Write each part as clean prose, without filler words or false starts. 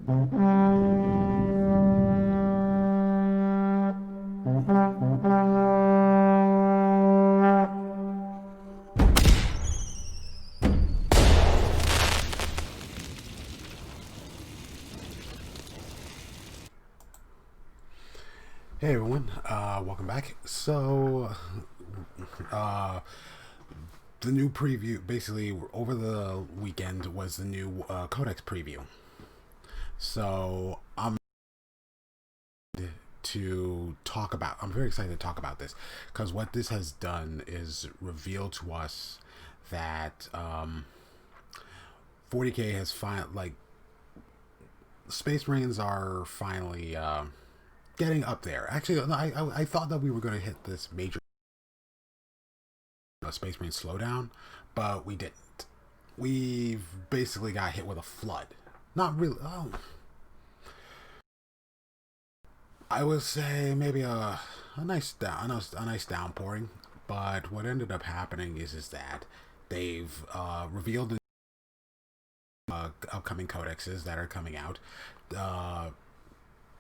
Hey everyone, welcome back. Uh, the new preview, basically over the weekend, was the new Codex preview. So I'm very excited to talk about this because what this has done is reveal to us that 40K has Space Marines are finally getting up there. Actually, no, I thought that we were going to hit this major Space Marine slowdown, but we didn't. We've basically got hit with a flood. Not really. Oh, I would say maybe a nice downpouring. But what ended up happening is that they've revealed the upcoming codexes that are coming out. Uh,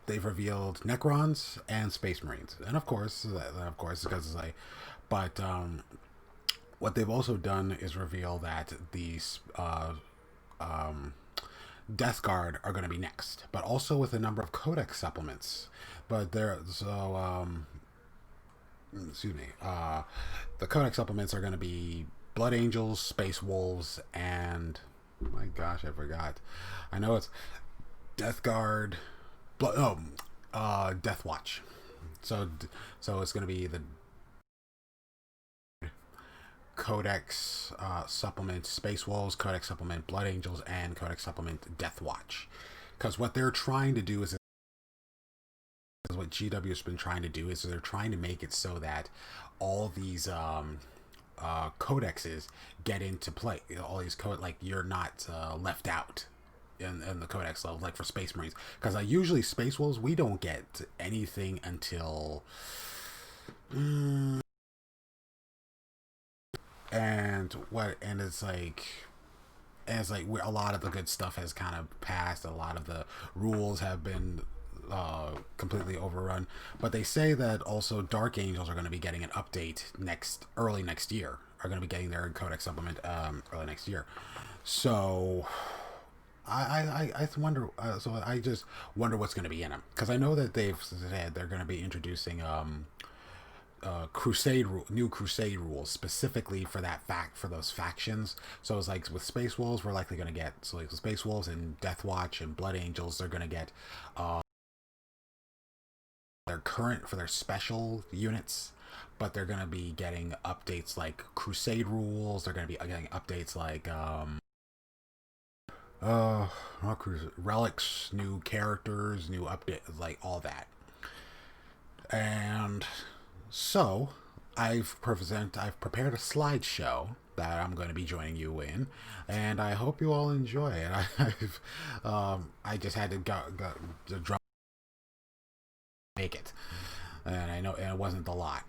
they've revealed Necrons and Space Marines, and because it's like, but what they've also done is reveal that these Death Guard are going to be next, but also with a number of Codex supplements. But they're so excuse me. The Codex supplements are going to be Blood Angels, Space Wolves, and my gosh, I forgot. I know it's Death Guard, Death Watch. So so it's going to be the Codex supplement Space Wolves, Codex supplement Blood Angels, and Codex supplement Death Watch. Because what they're trying to do is what GW's been trying to do is they're trying to make it so that all these codexes get into play. All these like you're not left out in the codex level, like for Space Marines. Because usually Space Wolves we don't get anything until. And it's like a lot of the good stuff has kind of passed. A lot of the rules have been completely overrun. But they say that also Dark Angels are going to be getting an update early next year. Are going to be getting their Codex supplement early next year. So I wonder. So I just wonder what's going to be in them because I know that they've said they're going to be introducing new crusade rules specifically for for those factions. So it's like with Space Wolves we're likely going to get like the Space Wolves and Death Watch and Blood Angels they're going to get their current for their special units, but they're going to be getting updates like crusade rules. They're going to be getting updates like relics, new characters, new update, like all that. And so I've prepared a slideshow that I'm going to be joining you in, and I hope you all enjoy it. I just had to drum make it, and I know and it wasn't a lot.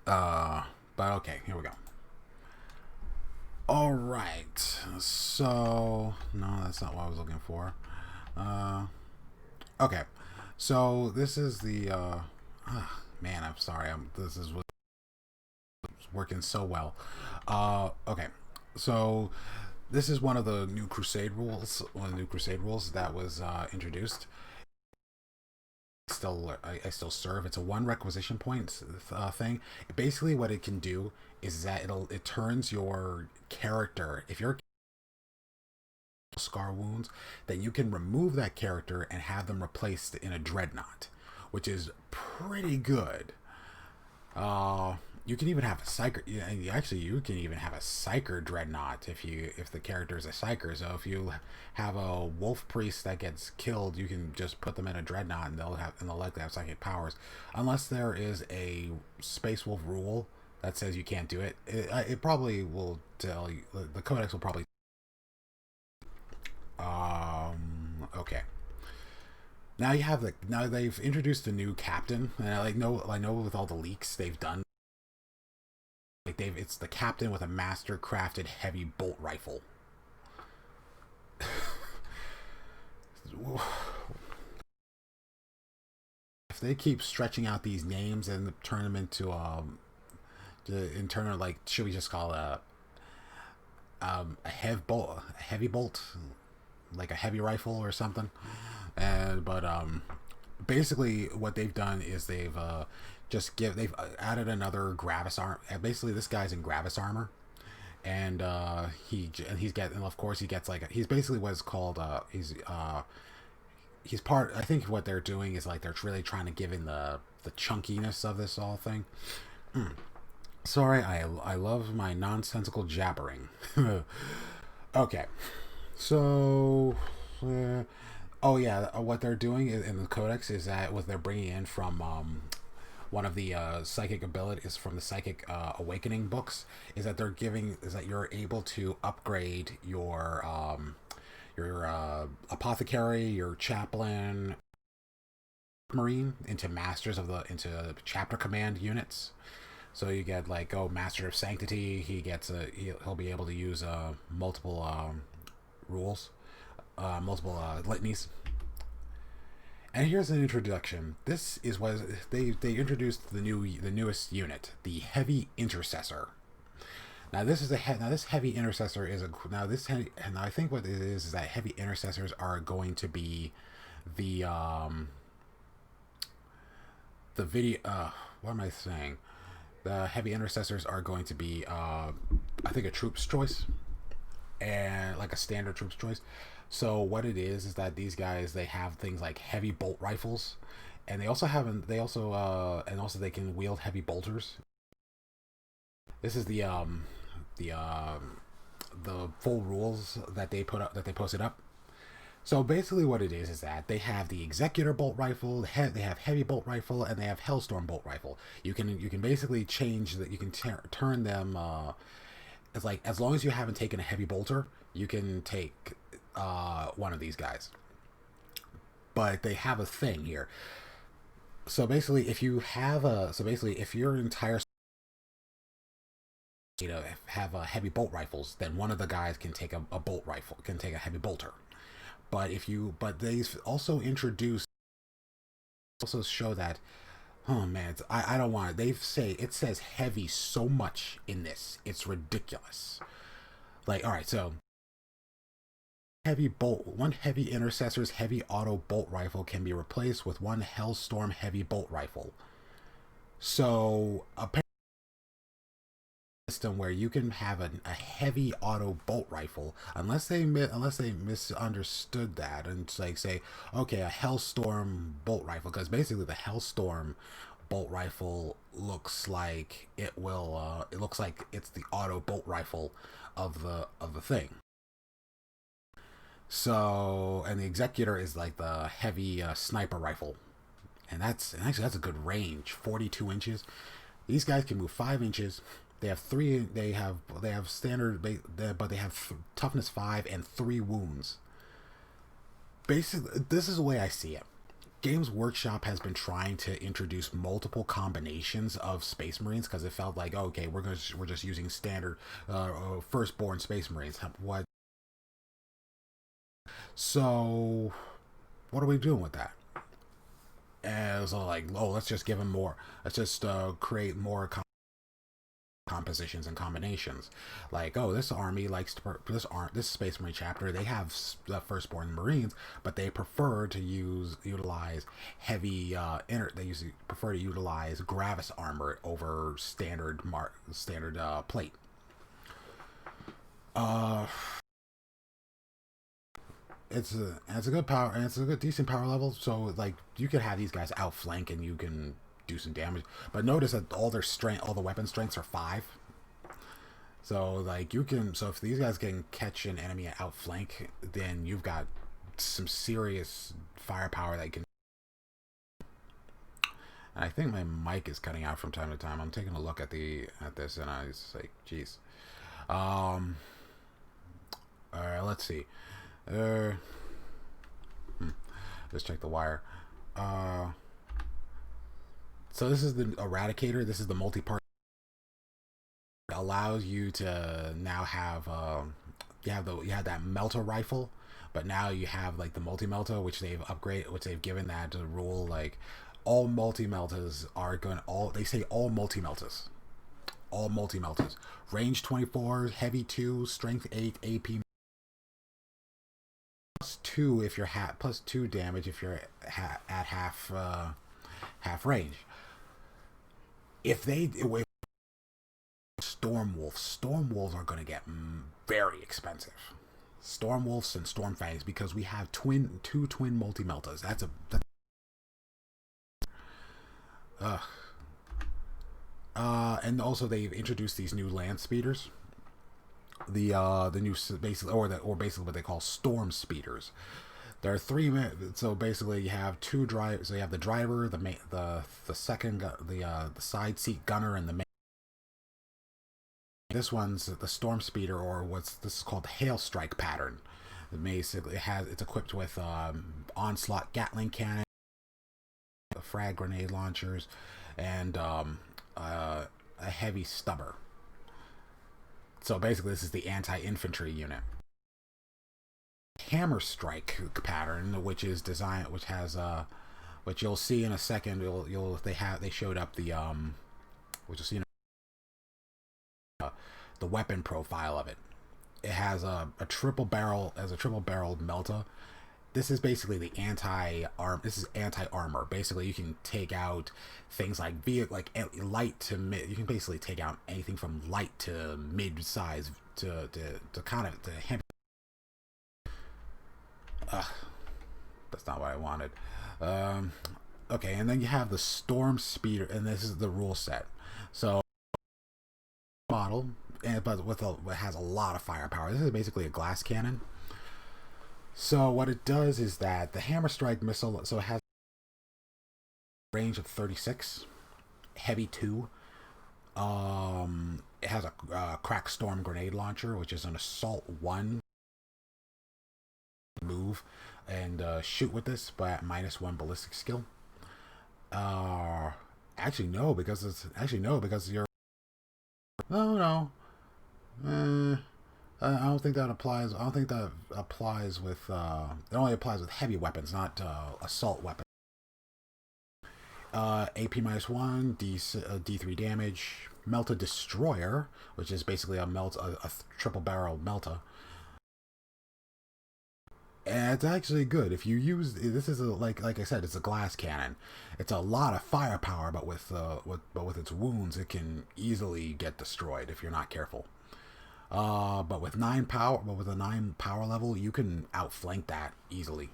But okay, here we go. All right, so no, that's not what I was looking for. Okay, so this is the man. I'm sorry. This is what's working so well. Okay, so this is one of the new Crusade rules. One of the new Crusade rules that was introduced. I still serve. It's a one requisition point thing. Basically, what it can do is that it turns your character if you're scar wounds, then you can remove that character and have them replaced in a dreadnought, which is pretty good. You can even have a psyker. Actually, you can even have a psyker dreadnought if the character is a psyker. So if you have a wolf priest that gets killed, you can just put them in a dreadnought and they'll likely have psychic powers, unless there is a space wolf rule that says you can't do it. It probably will tell you. The codex will probably. Okay. Now they've introduced a new captain, and I know with all the leaks they've done, like it's the captain with a master crafted heavy bolt rifle. if they keep stretching out these names and turn them into in turn of, like, should we just call it a heavy bolt, like a heavy rifle or something. And but basically what they've done is they've added another Gravis arm. Basically this guy's in Gravis armor, and he's getting, of course he gets, like, he's basically what's called he's part. I think what they're doing is, like, they're really trying to give in the chunkiness of this all thing. Sorry, I love my nonsensical jabbering. Okay, so oh yeah, what they're doing in the Codex is that what they're bringing in from one of the psychic abilities from the psychic awakening books is that you're able to upgrade your apothecary, your chaplain, marine into into chapter command units. So you get, like, Master of Sanctity. He'll be able to use multiple rules, multiple litanies. And here's an introduction. This is what they introduced the newest unit, the Heavy Intercessor. Now this Heavy Intercessor and I think what it is that Heavy Intercessors are going to be the video. What am I saying? The Heavy Intercessors are going to be, I think, a troops choice, and like a standard troops choice. So what it is that these guys, they have things like heavy bolt rifles, and they also they can wield heavy bolters. This is the full rules that they posted up. So basically what it is that they have the Executor bolt rifle, they have heavy bolt rifle, and they have Hellstorm bolt rifle. You can basically change that. You can turn them. It's like, as long as you haven't taken a heavy bolter, you can take one of these guys. But they have a thing here. So basically, if your entire have heavy bolt rifles, then one of the guys can take a bolt rifle, can take a heavy bolter. But they've also show that, oh man, I don't want it. It says heavy so much in this, it's ridiculous. Like, all right, so one Heavy Intercessor's heavy auto bolt rifle can be replaced with one Hellstorm heavy bolt rifle. So apparently, system where you can have a heavy auto bolt rifle, unless they misunderstood that and, like, say, okay, a Hellstorm bolt rifle, because basically the Hellstorm bolt rifle looks like it's the auto bolt rifle of the thing. So, and the Executor is like the heavy sniper rifle, and that's a good range, 42 inches. These guys can move 5 inches. They have standard, but they have toughness 5 and 3 wounds. Basically, this is the way I see it. Games Workshop has been trying to introduce multiple combinations of Space Marines because it felt like, okay, we're just using standard firstborn Space Marines. So what are we doing with that? And so, like, let's just give them more. Let's just create more compositions and combinations. Like, this army likes to this Space Marine chapter, they have the firstborn Marines, but they prefer to utilize heavy prefer to utilize Gravis armor over standard plate. It's a good power, and it's a good decent power level. So, like, you could have these guys outflank and you can do some damage. But notice that all the weapon strengths are 5. So, like, so if these guys can catch an enemy at outflank, then you've got some serious firepower that you can. And I think my mic is cutting out from time to time. I'm taking a look at this, and I was like, geez. All right, let's see. Let's check the wire. So this is the Eradicator. This is the multi-part. It allows you to now have you have that melter rifle, But now you have like the multi-melter, which they've upgraded, which they've given that rule. Like all multi-melters are going all. They say all multi-melters, range 24, heavy 2, strength 8, AP plus 2 if you're plus 2 damage if you're at half range. If Storm wolves are going to get very expensive. Storm wolves and storm fangs, because we have two twin multi-melters. That's and also they've introduced these new land speeders. The new basically basically what they call storm speeders. There are three. So basically, you have two drivers. So you have the driver, the second, the side seat gunner, and the main. This one's the storm speeder, or this is called the hail strike pattern. Basically, it's equipped with onslaught Gatling cannon, frag grenade launchers, and a heavy stubber. So basically, this is the anti-infantry unit. Hammer strike pattern, which is designed, which has which you'll see in a second. They showed up the which you'll see in the weapon profile of it. It has a triple barrel melta. This is basically the This is anti-armor. Basically, you can take out things like light to mid. You can basically take out anything from light to mid size to kind of to heavy. That's not what I wanted. Okay, and then you have the storm speeder, and this is the rule set. So model, but it has a lot of firepower. This is basically a glass cannon. So what it does is that the hammer strike missile, so it has a range of 36, heavy 2. It has a crack storm grenade launcher, which is an assault 1 move and shoot with this, but at -1 ballistic skill. Actually no, because you're. No. I don't think that applies. I don't think that applies with. It only applies with heavy weapons, not assault weapons. AP -1, D3 damage. Melta Destroyer, which is basically a triple barrel melta. And it's actually good if you use this. Is like I said, it's a glass cannon. It's a lot of firepower, but with its wounds, it can easily get destroyed if you're not careful. But with a 9 power level, you can outflank that easily,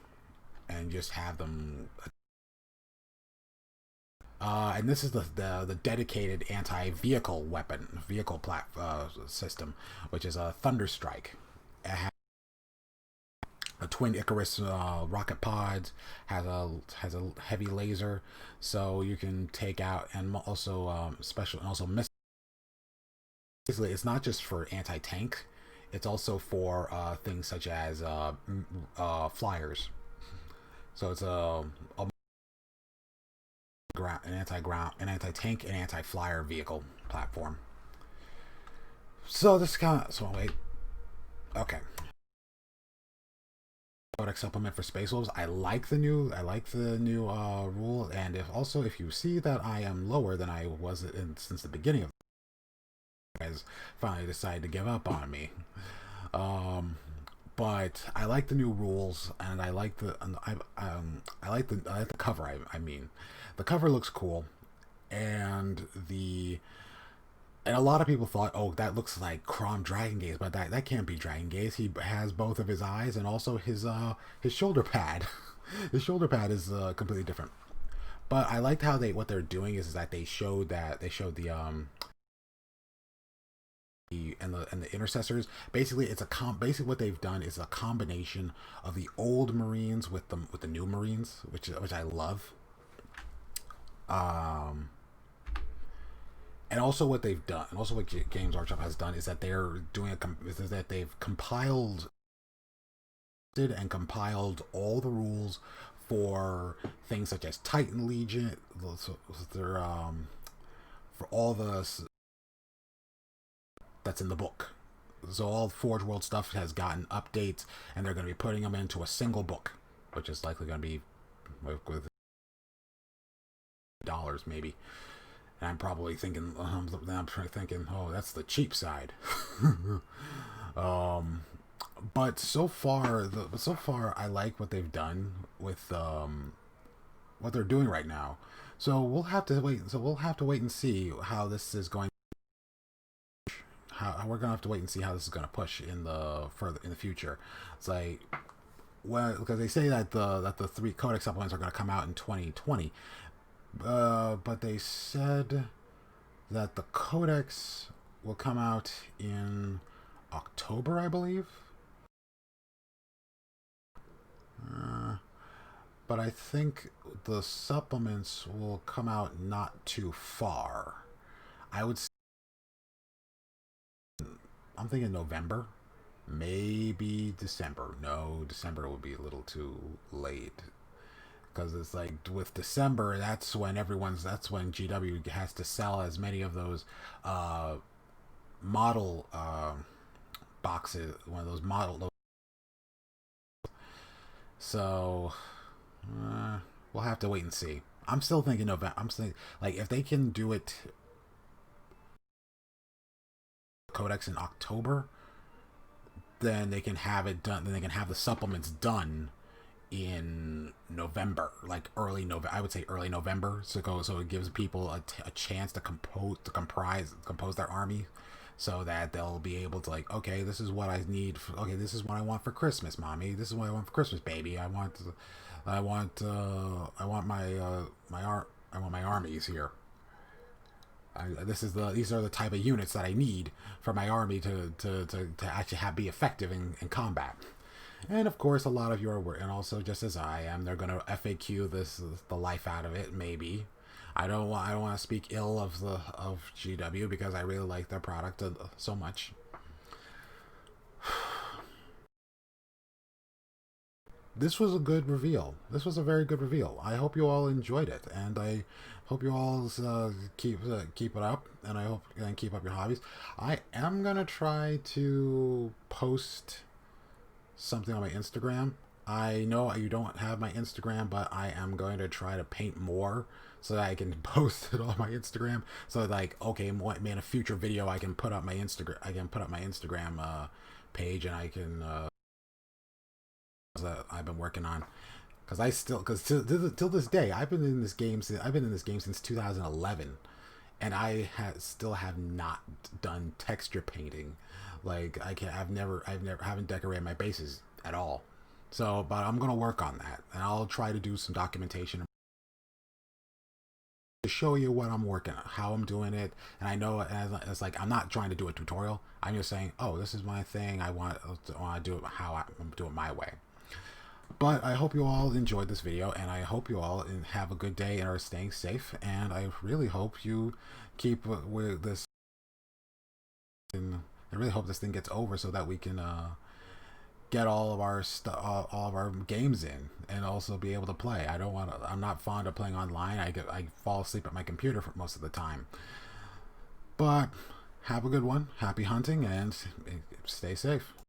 and just have them. And this is the dedicated anti-vehicle system, which is a Thunderstrike. It has a twin Icarus rocket pods, has a heavy laser, so you can take out, and also missiles. Basically, it's not just for anti-tank; it's also for things such as flyers. So it's an anti-tank, and anti-flyer vehicle platform. So this wait. Okay. Codex supplement for Space Wolves. I like the new rule, and if you see that I am lower than I was since the beginning of, guys finally decided to give up on me. But I like the new rules, and I like the cover. I mean, the cover looks cool, and a lot of people thought, oh, that looks like Crom Dragon Gaze, but that can't be Dragon Gaze. He has both of his eyes and also his shoulder pad. His shoulder pad is completely different. But I liked how what they're doing is that they showed the intercessors. Basically, basically what they've done is a combination of the old Marines with the new Marines, which I love. And also what they've done, and also what Games Workshop has done, is that they've compiled all the rules for things such as Titan Legion. They're for all the that's in the book. so all Forge World stuff has gotten updates, and they're going to be putting them into a single book, which is likely going to be with dollars maybe. And I'm probably thinking, oh, that's the cheap side. But so far, I like what they've done with what they're doing right now. So we'll have to wait. So we'll have to wait and see how this is going. How we're gonna have to wait and see how this is gonna push in the future. It's like, well, because they say that the 3 Codex supplements are gonna come out in 2020, but they said that the Codex will come out in October, I believe. But I think the supplements will come out not too far. I would. I'm thinking November, maybe December. No, December would be a little too late, because it's like with December, that's when GW has to sell as many of those model boxes, one of those model. So we'll have to wait and see. I'm still thinking November. I'm still like, if they can do it Codex in October, then they can have it done. Then they can have the supplements done in November, like early November. I would say early November, so it gives people a chance to compose their army, so that they'll be able to, like, okay, this is what I need. Okay, this is what I want for Christmas, mommy. This is what I want for Christmas, baby. I want my armies here. These are the type of units that I need for my army to actually be effective in combat. And of course, a lot of you are, and also just as I am, they're going to FAQ the life out of it. Maybe I don't want to speak ill of GW, because I really like their product so much. This was a good reveal. This was a very good reveal. I hope you all enjoyed it, and I hope you all keep it up, and I hope you keep up your hobbies. I am gonna try to post something on my Instagram. I know you don't have my Instagram, but I am going to try to paint more so that I can post it on my Instagram. So, like, okay, in a future video, I can put up my Instagram. I can put up my Instagram page, and I can. That I've been working on, because till this day, I've been in this game since 2011, and I still have not done texture painting. Like, haven't decorated my bases at all. So, but I'm gonna work on that, and I'll try to do some documentation to show you what I'm working on, how I'm doing it. And I know it's like, I'm not trying to do a tutorial. I'm just saying, oh, this is my thing. I want to do it how I'm doing it my way. But I hope you all enjoyed this video, and I hope you all have a good day and are staying safe. And I really hope you keep with this. And I really hope this thing gets over, so that we can get all of our games in, and also be able to play. I'm not fond of playing online. I fall asleep at my computer for most of the time. But have a good one. Happy hunting, and stay safe.